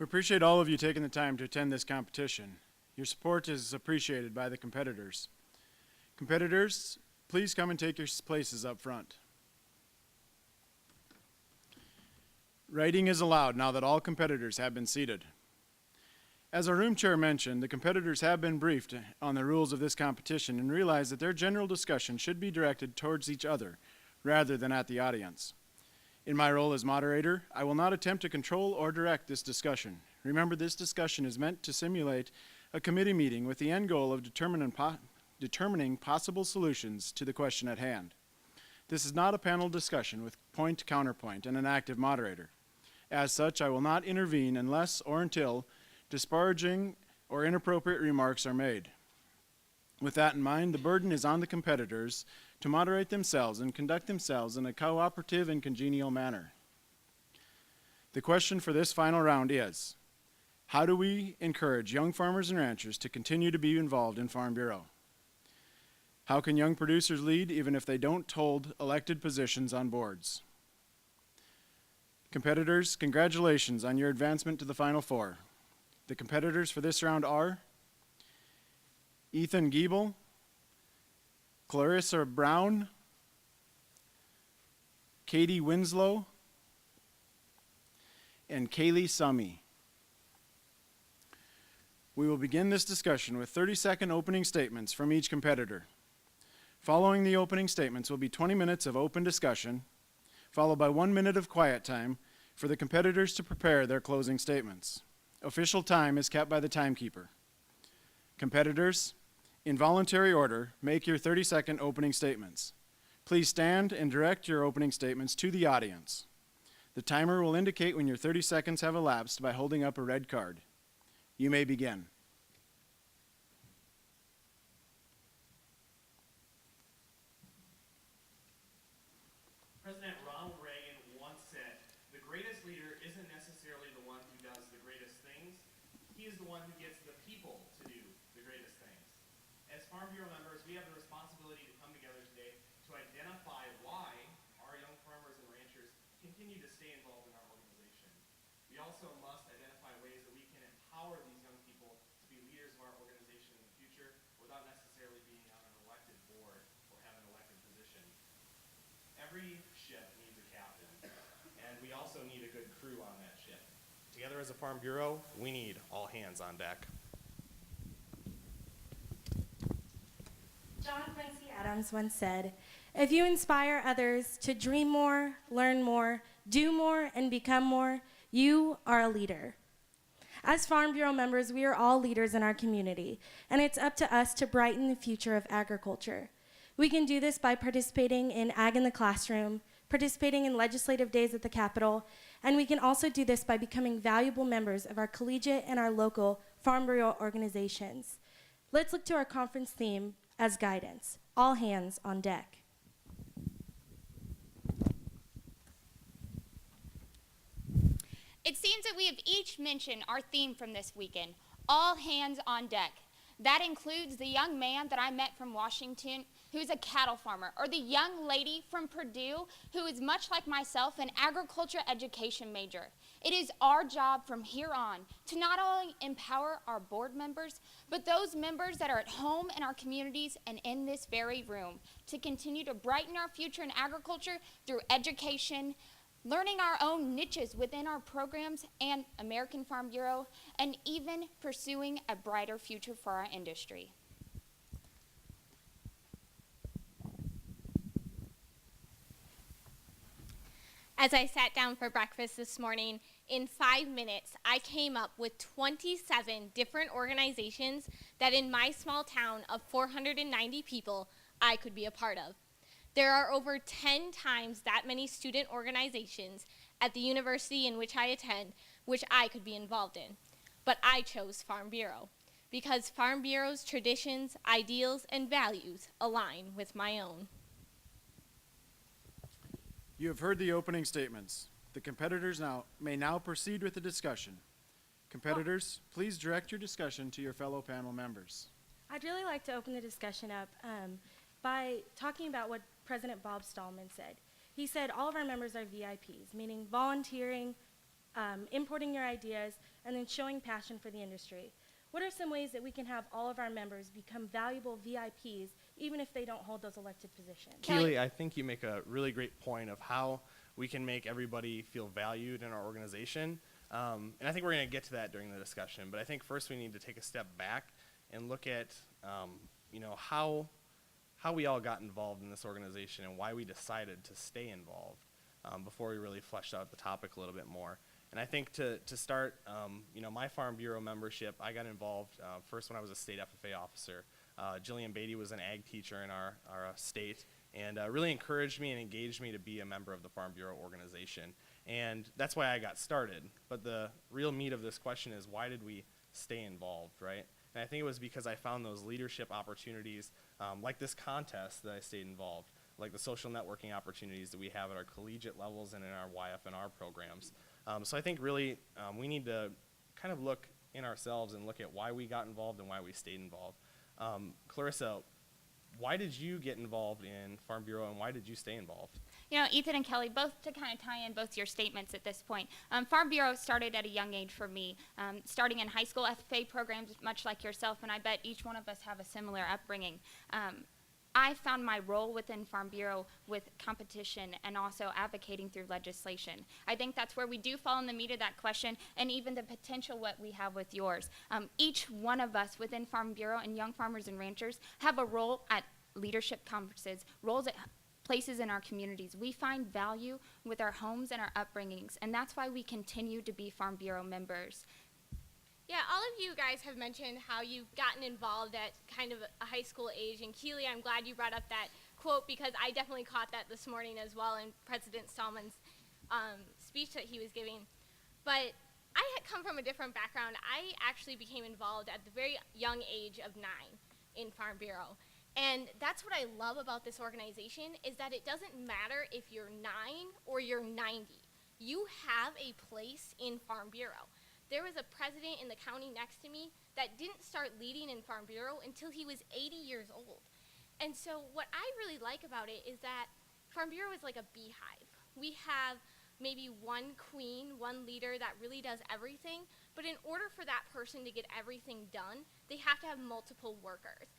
We appreciate all of you taking the time to attend this competition. Your support is appreciated by the competitors. Competitors, please come and take your places up front. Writing is allowed now that all competitors have been seated. As our room chair mentioned, the competitors have been briefed on the rules of this competition and realize that their general discussion should be directed towards each other rather than at the audience. In my role as moderator, I will not attempt to control or direct this discussion. Remember, this discussion is meant to simulate a committee meeting with the end goal of determining possible solutions to the question at hand. This is not a panel discussion with point counterpoint and an active moderator. As such, I will not intervene unless or until disparaging or inappropriate remarks are made. With that in mind, the burden is on the competitors to moderate themselves and conduct themselves in a cooperative and congenial manner. The question for this final round is, how do we encourage young farmers and ranchers to continue to be involved in Farm Bureau? How can young producers lead even if they don't hold elected positions on boards? Competitors, congratulations on your advancement to the Final Four. The competitors for this round are Ethan Giebel, Clarissa Brown, Katie Winslow, and Kaylee Summy. We will begin this discussion with 30-second opening statements from each competitor. Following the opening statements will be 20 minutes of open discussion, followed by 1 minute of quiet time for the competitors to prepare their closing statements. Official time is kept by the timekeeper. Competitors, in voluntary order, make your 30-second opening statements. Please stand and direct your opening statements to the audience. The timer will indicate when your 30 seconds have elapsed by holding up a red card. You may begin. President Ronald Reagan once said, "The greatest leader isn't necessarily the one who does the greatest things. He is the one who gets the people to do the greatest things." As Farm Bureau members, we have the responsibility to come together today to identify why our young farmers and ranchers continue to stay involved in our organization. We also must identify ways that we can empower these young people to be leaders of our organization in the future without necessarily being on an elected board or have an elected position. Every ship needs a captain, and we also need a good crew on that ship. Together as a Farm Bureau, we need all hands on deck. John Quincy Adams once said, "If you inspire others to dream more, learn more, do more, and become more, you are a leader." As Farm Bureau members, we are all leaders in our community, and it's up to us to brighten the future of agriculture. We can do this by participating in Ag in the Classroom, participating in legislative days at the Capitol, and we can also do this by becoming valuable members of our collegiate and our local Farm Bureau organizations. Let's look to our conference theme as guidance: all hands on deck. It seems that we have each mentioned our theme from this weekend, all hands on deck. That includes the young man that I met from Washington who's a cattle farmer, or the young lady from Purdue who is much like myself an agriculture education major. It is our job from here on to not only empower our board members, but those members that are at home in our communities and in this very room to continue to brighten our future in agriculture through education, learning our own niches within our programs and American Farm Bureau, and even pursuing a brighter future for our industry. As I sat down for breakfast this morning, in 5 minutes, I came up with 27 different organizations that in my small town of 490 people, I could be a part of. There are over 10 times that many student organizations at the university in which I attend, which I could be involved in. But I chose Farm Bureau because Farm Bureau's traditions, ideals, and values align with my own. You have heard the opening statements. The competitors may now proceed with the discussion. Competitors, please direct your discussion to your fellow panel members. I'd really like to open the discussion up by talking about what President Bob Stallman said. He said all of our members are VIPs, meaning volunteering importing your ideas, and then showing passion for the industry. What are some ways that we can have all of our members become valuable VIPs, even if they don't hold those elected positions? Kelly- Keely, I think you make a really great point of how we can make everybody feel valued in our organization. And I think we're going to get to that during the discussion. But I think first we need to take a step back and look at, how we all got involved in this organization and why we decided to stay involved before we really fleshed out the topic a little bit more. And I think to start, my Farm Bureau membership, I got involved first when I was a state FFA officer. Jillian Beatty was an ag teacher in our state and really encouraged me and engaged me to be a member of the Farm Bureau organization. And that's why I got started. But the real meat of this question is, why did we stay involved, right? And I think it was because I found those leadership opportunities, like this contest, that I stayed involved, like the social networking opportunities that we have at our collegiate levels and in our YF&R programs. So I think really we need to kind of look in ourselves and look at why we got involved and why we stayed involved. Clarissa, why did you get involved in Farm Bureau and why did you stay involved? Ethan and Kelly, both to kind of tie in both your statements at this point. Farm Bureau started at a young age for me, starting in high school FFA programs, much like yourself, and I bet each one of us have a similar upbringing. I found my role within Farm Bureau with competition and also advocating through legislation. I think that's where we do fall in the meat of that question, and even the potential what we have with yours. Each one of us within Farm Bureau and young farmers and ranchers have a role at leadership conferences, roles at places in our communities. We find value with our homes and our upbringings, and that's why we continue to be Farm Bureau members. Yeah, all of you guys have mentioned how you've gotten involved at kind of a high school age. And Keely, I'm glad you brought up that quote because I definitely caught that this morning as well in President Stallman's speech that he was giving. But I had come from a different background. I actually became involved at the very young age of 9 in Farm Bureau. And that's what I love about this organization is that it doesn't matter if you're 9 or you're 90. You have a place in Farm Bureau. There was a president in the county next to me that didn't start leading in Farm Bureau until he was 80 years old. And so what I really like about it is that Farm Bureau is like a beehive. We have maybe one queen, one leader that really does everything, but in order for that person to get everything done, they have to have multiple workers.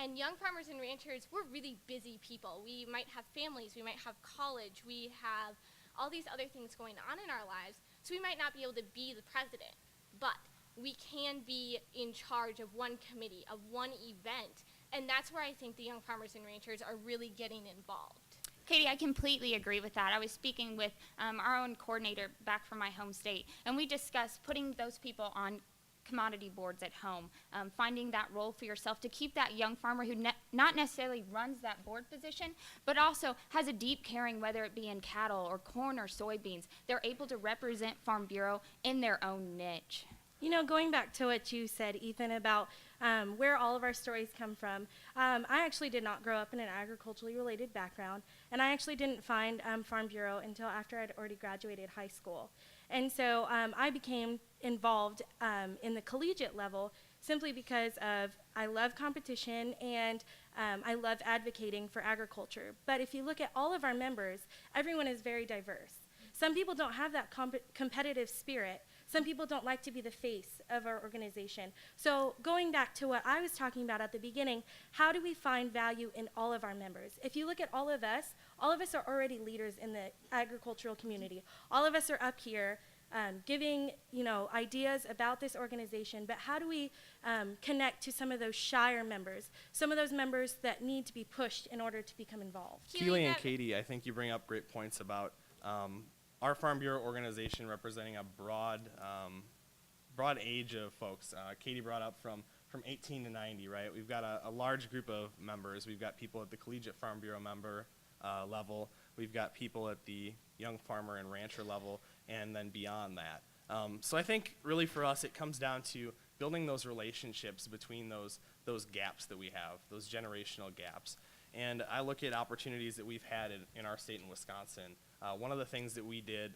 And young farmers and ranchers, we're really busy people. We might have families, we might have college, we have all these other things going on in our lives. So we might not be able to be the president, but we can be in charge of one committee, of one event, and that's where I think the young farmers and ranchers are really getting involved. Katie, I completely agree with that. I was speaking with our own coordinator back from my home state, and we discussed putting those people on commodity boards at home, finding that role for yourself to keep that young farmer who not necessarily runs that board position, but also has a deep caring, whether it be in cattle or corn or soybeans. They're able to represent Farm Bureau in their own niche. Going back to what you said, Ethan, about where all of our stories come from, I actually did not grow up in an agriculturally related background, and I actually didn't find Farm Bureau until after I'd already graduated high school. And so I became involved in the collegiate level simply because of I love competition and I love advocating for agriculture. But if you look at all of our members, everyone is very diverse. Some people don't have that competitive spirit. Some people don't like to be the face of our organization. So going back to what I was talking about at the beginning, how do we find value in all of our members? If you look at all of us are already leaders in the agricultural community. All of us are up here giving ideas about this organization, but how do we connect to some of those shyer members, some of those members that need to be pushed in order to become involved? Keely and Katie, I think you bring up great points about our Farm Bureau organization representing a broad age of folks. Katie brought up from 18 to 90, right? We've got a large group of members. We've got people at the Collegiate Farm Bureau member level. We've got people at the young farmer and rancher level, and then beyond that. So I think really for us it comes down to building those relationships between those gaps that we have, those generational gaps. And I look at opportunities that we've had in our state in Wisconsin. One of the things that we did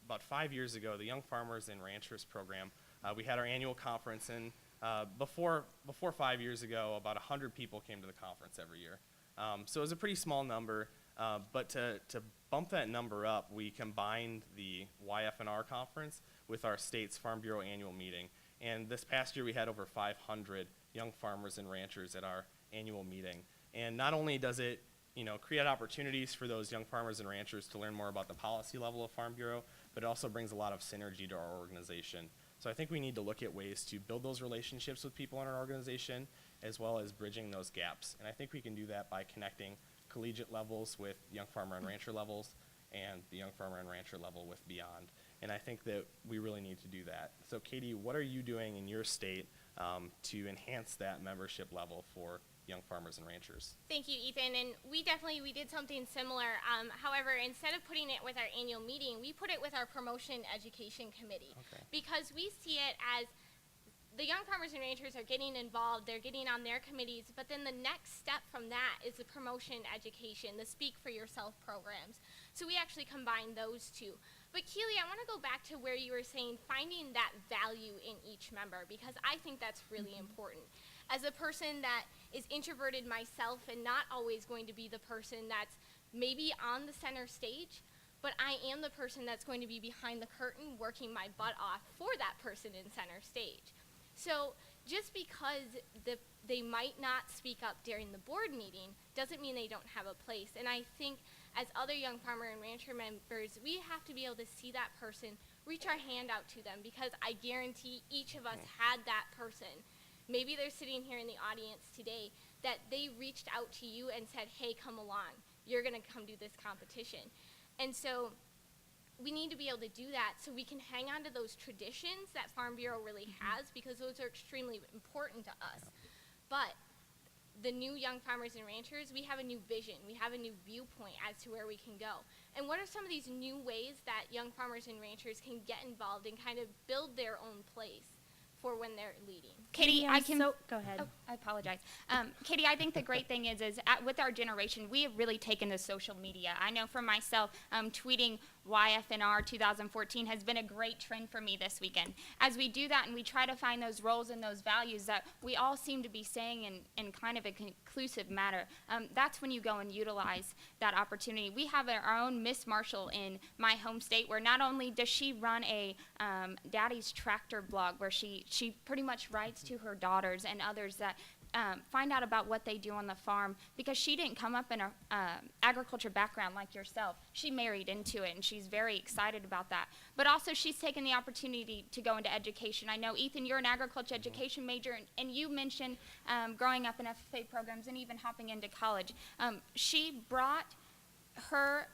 about 5 years ago, the Young Farmers and Ranchers program, we had our annual conference, and before 5 years ago, about 100 people came to the conference every year. So it was a pretty small number, but to bump that number up, we combined the YF&R conference with our state's Farm Bureau annual meeting. And this past year we had over 500 young farmers and ranchers at our annual meeting. And not only does it create opportunities for those young farmers and ranchers to learn more about the policy level of Farm Bureau, but it also brings a lot of synergy to our organization. So I think we need to look at ways to build those relationships with people in our organization, as well as bridging those gaps. And I think we can do that by connecting collegiate levels with young farmer and rancher levels, and the young farmer and rancher level with beyond. And I think that we really need to do that. So Katie, what are you doing in your state to enhance that membership level for young farmers and ranchers? Thank you, Ethan. And we did something similar. However, instead of putting it with our annual meeting, we put it with our promotion education committee. Okay. Because we see it as the young farmers and ranchers are getting involved, they're getting on their committees, but then the next step from that is the promotion education, the Speak for Yourself programs. So we actually combine those two. But Keely, I want to go back to where you were saying finding that value in each member, because I think that's really important. As a person that is introverted myself and not always going to be the person that's maybe on the center stage, but I am the person that's going to be behind the curtain working my butt off for that person in center stage. So just because they might not speak up during the board meeting doesn't mean they don't have a place. And I think as other young farmer and rancher members, we have to be able to see that person, reach our hand out to them, because I guarantee each of us had that person. Maybe they're sitting here in the audience today that they reached out to you and said, hey, come along. You're going to come do this competition. And so we need to be able to do that so we can hang on to those traditions that Farm Bureau really has, because those are extremely important to us. But the new young farmers and ranchers, we have a new vision. We have a new viewpoint as to where we can go. And what are some of these new ways that young farmers and ranchers can get involved and kind of build their own place for when they're leading? Katie, I can. Go ahead. Oh, I apologize. Katie, I think the great thing is with our generation, we have really taken to social media. I know for myself, tweeting YF&R 2014 has been a great trend for me this weekend. As we do that and we try to find those roles and those values that we all seem to be saying in kind of a conclusive manner, that's when you go and utilize that opportunity. We have our own Miss Marshall in my home state, where not only does she run a Daddy's Tractor blog, where she pretty much writes to her daughters and others that find out about what they do on the farm, because she didn't come up in an agriculture background like yourself. She married into it, and she's very excited about that. But also, she's taken the opportunity to go into education. I know, Ethan, you're an agriculture education major, and you mentioned growing up in FFA programs and even hopping into college. She brought her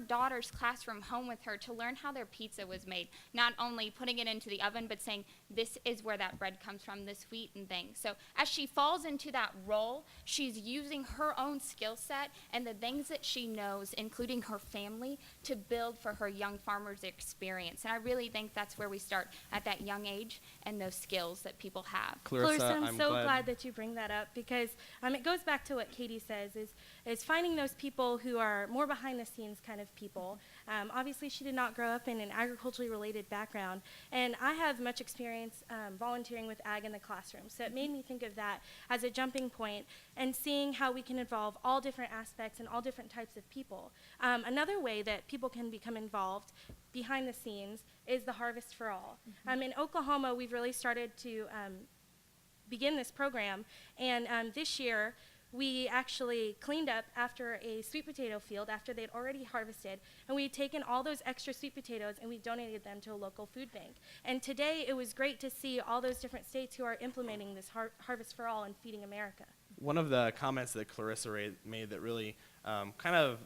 daughter's classroom home with her to learn how their pizza was made, not only putting it into the oven, but saying, this is where that bread comes from, this wheat and things. So as she falls into that role, she's using her own skill set and the things that she knows, including her family, to build for her young farmer's experience. And I really think that's where we start, at that young age, and those skills that people have. Clarissa, I'm so glad that you bring that up, because it goes back to what Katie says, is finding those people who are more behind the scenes kind of people. Obviously, she did not grow up in an agriculturally related background, and I have much experience volunteering with ag in the classroom. So it made me think of that as a jumping point, and seeing how we can involve all different aspects and all different types of people. Another way that people can become involved behind the scenes is the Harvest for All. In Oklahoma, we've really started to begin this program, and this year we actually cleaned up after a sweet potato field after they'd already harvested, and we had taken all those extra sweet potatoes and we donated them to a local food bank. And today it was great to see all those different states who are implementing this Harvest for All and Feeding America. One of the comments that Clarissa made that really kind of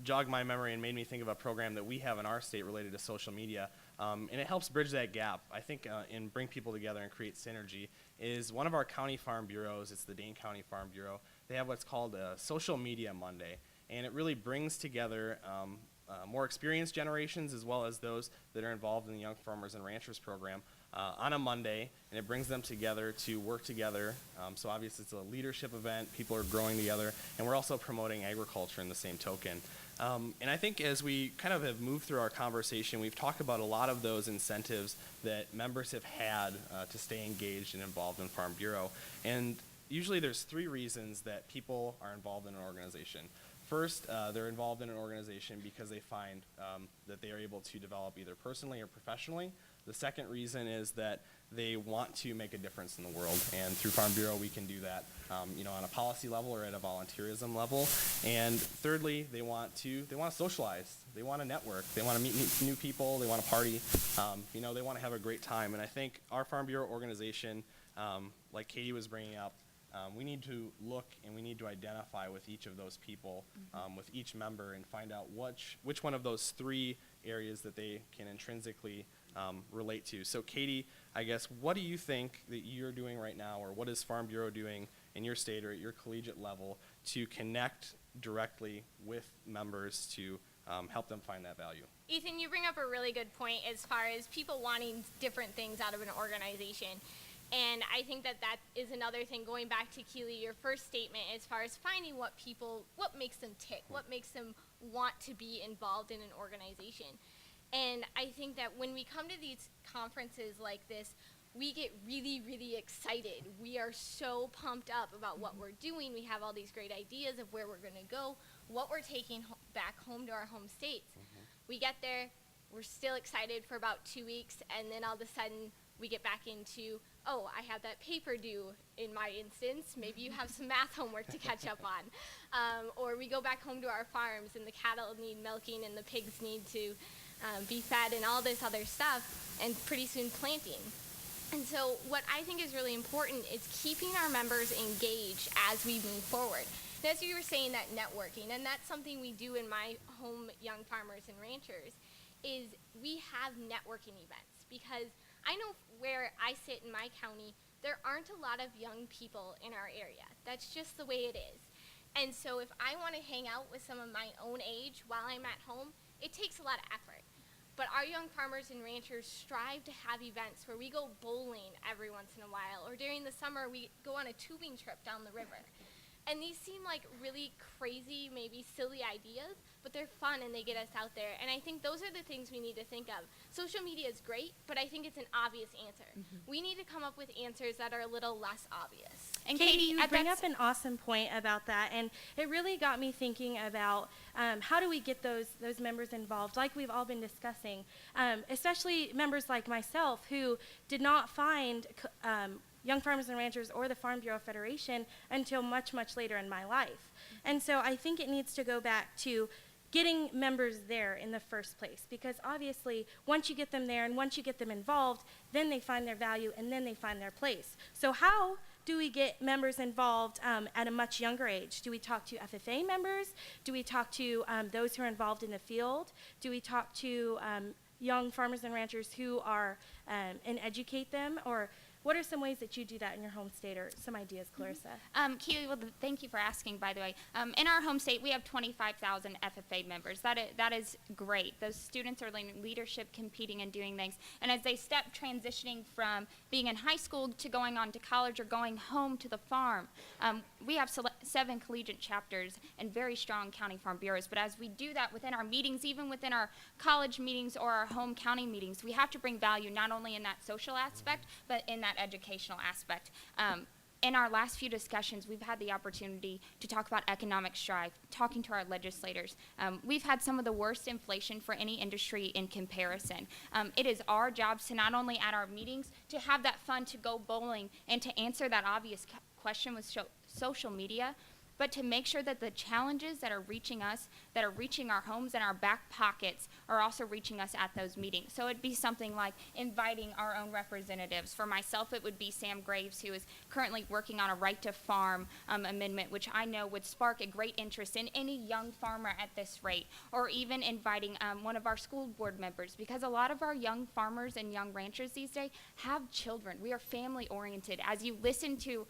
jogged my memory and made me think of a program that we have in our state related to social media, and it helps bridge that gap, I think, and bring people together and create synergy, is one of our county farm bureaus. It's the Dane County Farm Bureau. They have what's called a Social Media Monday, and it really brings together more experienced generations, as well as those that are involved in the Young Farmers and Ranchers program, on a Monday, and it brings them together to work together. So obviously it's a leadership event, people are growing together, and we're also promoting agriculture in the same token. And I think as we kind of have moved through our conversation, we've talked about a lot of those incentives that members have had to stay engaged and involved in Farm Bureau. And usually there's three reasons that people are involved in an organization. First, they're involved in an organization because they find that they are able to develop either personally or professionally. The second reason is that they want to make a difference in the world, and through Farm Bureau we can do that, on a policy level or at a volunteerism level. And thirdly, they want to socialize, they want to network, they want to meet new people, they want to party, they want to have a great time. And I think our Farm Bureau organization, like Katie was bringing up, we need to look and we need to identify with each of those people, with each member, and find out which one of those three areas that they can intrinsically relate to. So Katie, I guess, what do you think that you're doing right now, or what is Farm Bureau doing in your state or at your collegiate level to connect directly with members to help them find that value? Ethan, you bring up a really good point as far as people wanting different things out of an organization. And I think that is another thing, going back to Keely, your first statement, as far as finding what makes them tick, what makes them want to be involved in an organization. And I think that when we come to these conferences like this, we get really, really excited. We are so pumped up about what we're doing. We have all these great ideas of where we're going to go, what we're taking back home to our home states. We get there, we're still excited for about 2 weeks, and then all of a sudden we get back into, oh, I have that paper due in my instance. Maybe you have some math homework to catch up on. Or we go back home to our farms and the cattle need milking and the pigs need to be fed and all this other stuff, and pretty soon planting. And so what I think is really important is keeping our members engaged as we move forward. And as you were saying, that networking, and that's something we do in my home Young Farmers and Ranchers, is we have networking events, because I know where I sit in my county, there aren't a lot of young people in our area. That's just the way it is. And so if I want to hang out with some of my own age while I'm at home, it takes a lot of effort. But our Young Farmers and Ranchers strive to have events where we go bowling every once in a while, or during the summer we go on a tubing trip down the river. And these seem like really crazy, maybe silly ideas, but they're fun and they get us out there. And I think those are the things we need to think of. Social media is great, but I think it's an obvious answer. We need to come up with answers that are a little less obvious. And Katie, you bring up an awesome point about that, and it really got me thinking about how do we get those members involved, like we've all been discussing, especially members like myself who did not find Young Farmers and Ranchers or the Farm Bureau Federation until much, much later in my life. And so I think it needs to go back to getting members there in the first place, because obviously once you get them there and once you get them involved, then they find their value and then they find their place. So how do we get members involved at a much younger age? Do we talk to FFA members? Do we talk to those who are involved in the field? Do we talk to young farmers and ranchers who are and educate them? Or what are some ways that you do that in your home state, or some ideas, Clarissa? Keely, well, thank you for asking, by the way. In our home state, we have 25,000 FFA members. That is great. Those students are learning leadership, competing, and doing things. And as they step transitioning from being in high school to going on to college or going home to the farm, we have 7 collegiate chapters and very strong county farm bureaus. But as we do that within our meetings, even within our college meetings or our home county meetings, we have to bring value not only in that social aspect, but in that educational aspect. In our last few discussions, we've had the opportunity to talk about economic strife, talking to our legislators. We've had some of the worst inflation for any industry in comparison. It is our jobs to not only at our meetings to have that fun, to go bowling, and to answer that obvious question with social media, but to make sure that the challenges that are reaching us, that are reaching our homes and our back pockets, are also reaching us at those meetings. So it'd be something like inviting our own representatives. For myself, it would be Sam Graves, who is currently working on a right to farm amendment, which I know would spark a great interest in any young farmer at this rate. Or even inviting one of our school board members, because a lot of our young farmers and young ranchers these days have children. We are family oriented. As you listen to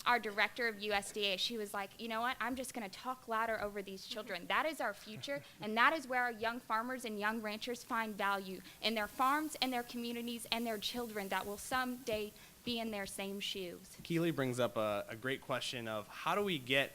our director of USDA, she was like, you know what, I'm just going to talk louder over these children. That is our future, and that is where our young farmers and young ranchers find value in their farms and their communities and their children that will someday be in their same shoes. Keely brings up a great question of how do we get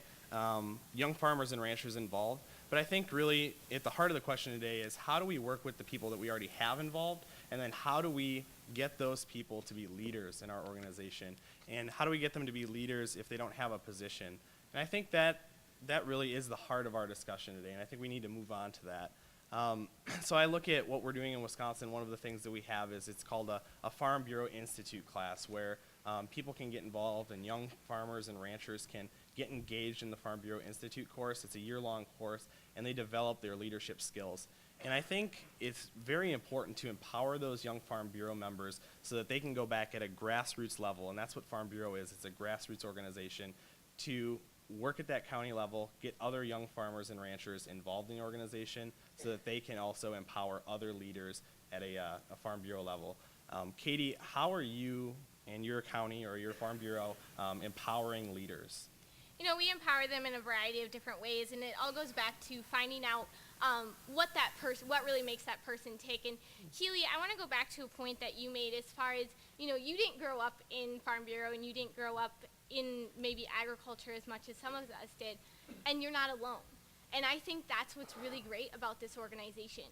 young farmers and ranchers involved? But I think really at the heart of the question today is how do we work with the people that we already have involved, and then how do we get those people to be leaders in our organization? And how do we get them to be leaders if they don't have a position? And I think that that really is the heart of our discussion today, and I think we need to move on to that. So I look at what we're doing in Wisconsin. One of the things that we have is it's called a Farm Bureau Institute class, where people can get involved, and young farmers and ranchers can get engaged in the Farm Bureau Institute course. It's a year-long course, and they develop their leadership skills. And I think it's very important to empower those young Farm Bureau members so that they can go back at a grassroots level, and that's what Farm Bureau is. It's a grassroots organization to work at that county level, get other young farmers and ranchers involved in the organization so that they can also empower other leaders at a Farm Bureau level. Katie, how are you and your county or your Farm Bureau empowering leaders? You know, we empower them in a variety of different ways, and it all goes back to finding out what really makes that person tick. And Keely, I want to go back to a point that you made as far as, you know, you didn't grow up in Farm Bureau, and you didn't grow up in maybe agriculture as much as some of us did, and you're not alone. And I think that's what's really great about this organization.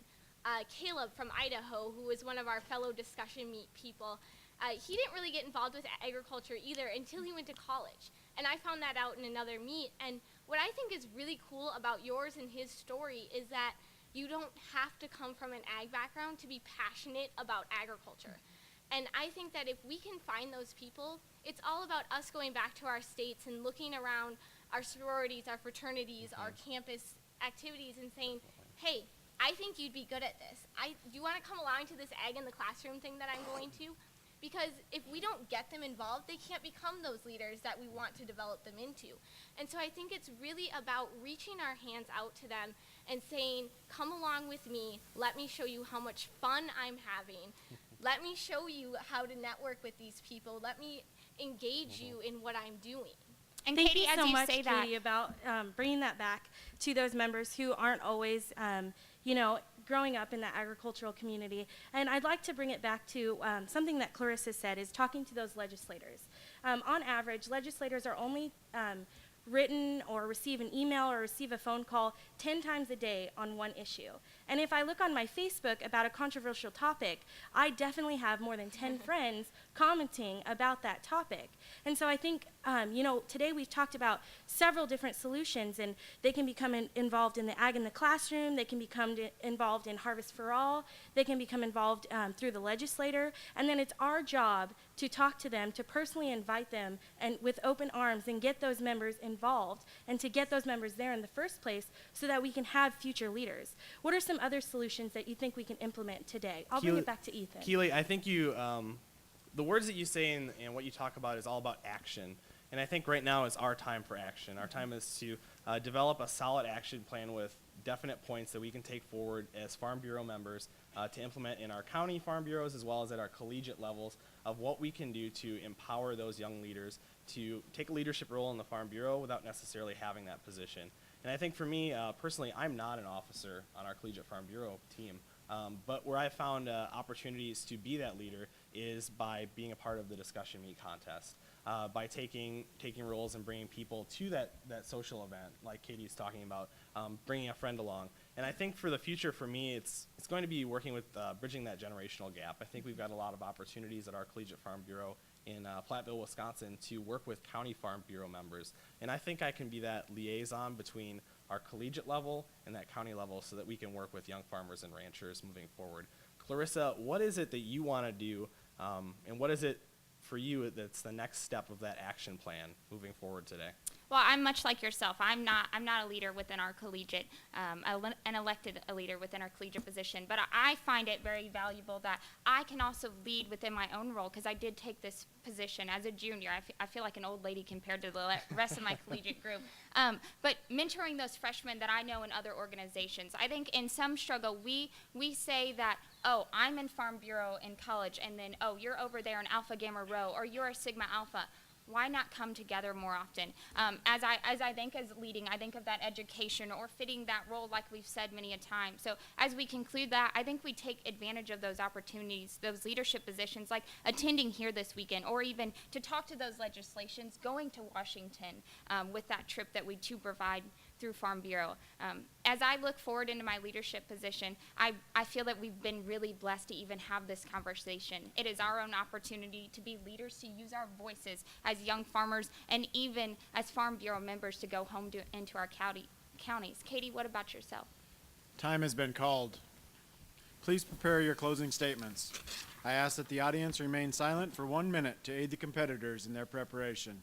Caleb from Idaho, who was one of our fellow discussion meet people, he didn't really get involved with agriculture either until he went to college. And I found that out in another meet. And what I think is really cool about yours and his story is that you don't have to come from an ag background to be passionate about agriculture. And I think that if we can find those people, it's all about us going back to our states and looking around our sororities, our fraternities, our campus activities and saying, hey, I think you'd be good at this. Do you want to come along to this ag in the classroom thing that I'm going to? Because if we don't get them involved, they can't become those leaders that we want to develop them into. And so I think it's really about reaching our hands out to them and saying, come along with me, let me show you how much fun I'm having. Let me show you how to network with these people. Let me engage you in what I'm doing. And Thank Katie, you as so you much, say that, Katie, about bringing that back to those members who aren't always, growing up in the agricultural community. And I'd like to bring it back to something that Clarissa said, is talking to those legislators. On average, legislators are only written or receive an email or receive a phone call 10 times a day on one issue. And if I look on my Facebook about a controversial topic, I definitely have more than 10 friends commenting about that topic. And so I think, today we've talked about several different solutions, and they can become involved in the ag in the classroom, they can become involved in Harvest for All, they can become involved through the legislator, and then it's our job to talk to them, to personally invite them and with open arms and get those members involved and to get those members there in the first place so that we can have future leaders. What are some other solutions that you think we can implement today? I'll bring it back to Ethan. Keely, I think you, the words that you say and what you talk about is all about action. And I think right now is our time for action. Our time is to develop a solid action plan with definite points that we can take forward as Farm Bureau members to implement in our county Farm Bureaus as well as at our collegiate levels of what we can do to empower those young leaders to take a leadership role in the Farm Bureau without necessarily having that position. And I think for me, personally, I'm not an officer on our Collegiate Farm Bureau team, but where I found opportunities to be that leader is by being a part of the discussion meet contest, by taking roles and bringing people to that social event, like Katie's talking about, bringing a friend along. And I think for the future, for me, it's going to be working with bridging that generational gap. I think we've got a lot of opportunities at our Collegiate Farm Bureau in Platteville, Wisconsin, to work with county Farm Bureau members. And I think I can be that liaison between our collegiate level and that county level so that we can work with young farmers and ranchers moving forward. Clarissa, what is it that you want to do, and what is it for you that's the next step of that action plan moving forward today? well, I'm much like yourself. I'm not a leader within our collegiate, an elected a leader within our collegiate position, but I find it very valuable that I can also lead within my own role, because I did take this position as a junior. I feel like an old lady compared to the rest of my collegiate group. But mentoring those freshmen that I know in other organizations, I think in some struggle, we say that, oh, I'm in Farm Bureau in college, and then, oh, you're over there in Alpha Gamma Rho, or you're a Sigma Alpha. Why not come together more often? As I think as leading, I think of that education or fitting that role, like we've said many a time. So as we conclude that, I think we take advantage of those opportunities, those leadership positions, like attending here this weekend, or even to talk to those legislations, going to Washington with that trip that we do provide through Farm Bureau. As I look forward into my leadership position, I feel that we've been really blessed to even have this conversation. It is our own opportunity to be leaders, to use our voices as young farmers and even as Farm Bureau members to go home into our counties. Katie, what about yourself? Time has been called. Please prepare your closing statements. I ask that the audience remain silent for 1 minute to aid the competitors in their preparation.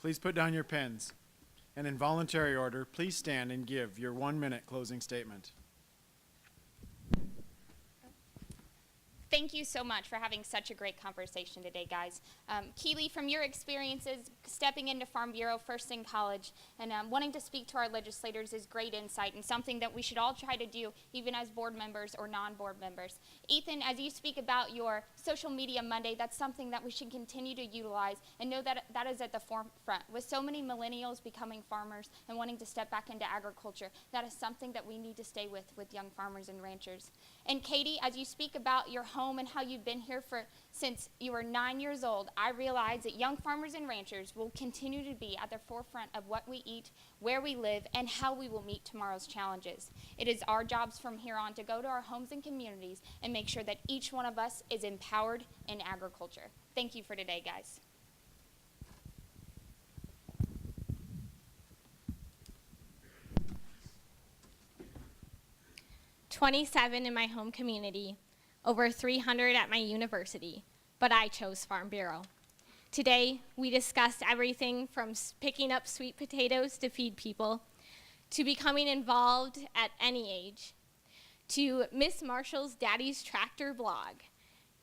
Please put down your pens. And in voluntary order, please stand and give your 1 minute closing statement. Thank you so much for having such a great conversation today, guys. Keely, from your experiences stepping into Farm Bureau first in college and wanting to speak to our legislators is great insight and something that we should all try to do even as board members or non-board members. Ethan, as you speak about your Social Media Monday, that's something that we should continue to utilize and know that that is at the forefront. With so many millennials becoming farmers and wanting to step back into agriculture, that is something that we need to stay with young farmers and ranchers. And Katie, as you speak about your home and how you've been here since you were 9 years old, I realize that young farmers and ranchers will continue to be at the forefront of what we eat, where we live, and how we will meet tomorrow's challenges. It is our jobs from here on to go to our homes and communities and make sure that each one of us is empowered in agriculture. Thank you for today, guys. "27 in my home community, over 300 at my university, but I chose Farm Bureau. Today, we discussed everything from picking up sweet potatoes to feed people, to becoming involved at any age, to Miss Marshall's Daddy's Tractor blog,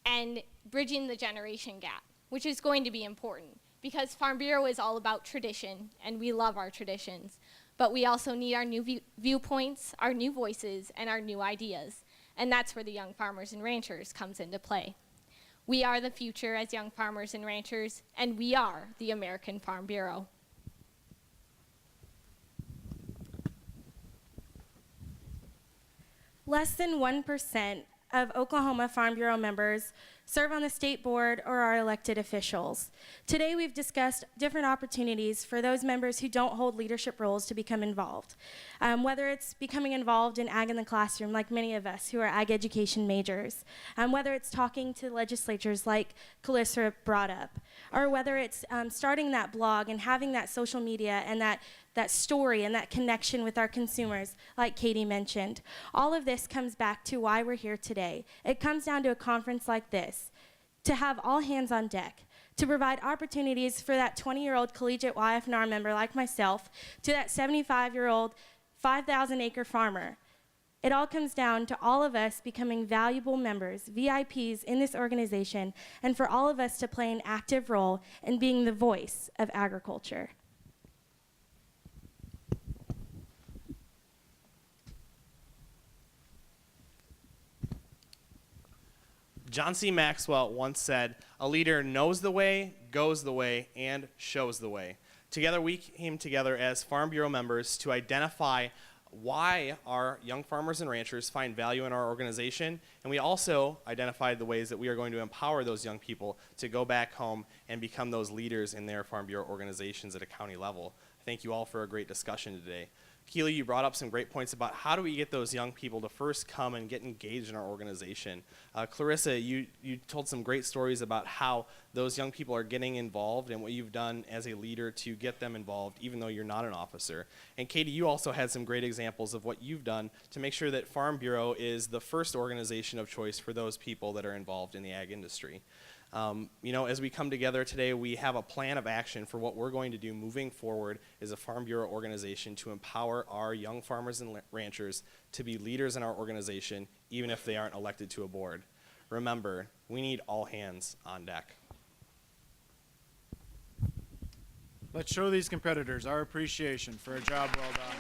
and bridging the generation gap, which is going to be important because Farm Bureau is all about tradition, and we love our traditions. But we also need our new viewpoints, our new voices, and our new ideas. And that's where the young farmers and ranchers comes into play. We are the future as young farmers and ranchers, and we are the American Farm Bureau. Less than 1% of Oklahoma Farm Bureau members serve on the state board or are elected officials. Today we've discussed different opportunities for those members who don't hold leadership roles to become involved. Whether it's becoming involved in ag in the classroom, like many of us who are ag education majors, whether it's talking to legislatures like Calissa brought up, or whether it's starting that blog and having that social media and that story and that connection with our consumers, like Katie mentioned. All of this comes back to why we're here today. It comes down to a conference like this, to have all hands on deck, to provide opportunities for that 20-year-old collegiate YF&R member like myself, to that 75-year-old 5,000-acre farmer. It all comes down to all of us becoming valuable members, VIPs in this organization, and for all of us to play an active role in being the voice of agriculture. John C. Maxwell once said, "A leader knows the way, goes the way, and shows the way." Together, we came together as Farm Bureau members to identify why our young farmers and ranchers find value in our organization, and we also identified the ways that we are going to empower those young people to go back home and become those leaders in their Farm Bureau organizations at a county level. Thank you all for a great discussion today. Keely, you brought up some great points about how do we get those young people to first come and get engaged in our organization. Clarissa, you told some great stories about how those young people are getting involved and what you've done as a leader to get them involved, even though you're not an officer. And Katie, you also had some great examples of what you've done to make sure that Farm Bureau is the first organization of choice for those people that are involved in the ag industry. As we come together today, we have a plan of action for what we're going to do moving forward as a Farm Bureau organization to empower our young farmers and ranchers to be leaders in our organization, even if they aren't elected to a board. Remember, we need all hands on deck. Let's show these competitors our appreciation for a job well done.